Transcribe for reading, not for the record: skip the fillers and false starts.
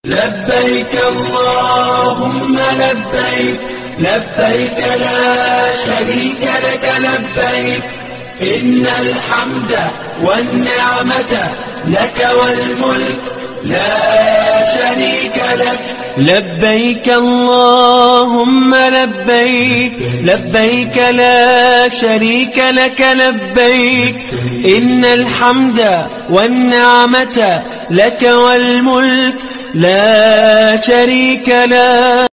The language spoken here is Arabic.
لبيك اللهم لبيك، لبيك لا شريك لك لبيك، إن الحمد والنعمة لك والملك لا شريك لك. لبيك اللهم لبيك، لبيك لا شريك لك لبيك، إن الحمد والنعمة لك والملك لا شريك لك.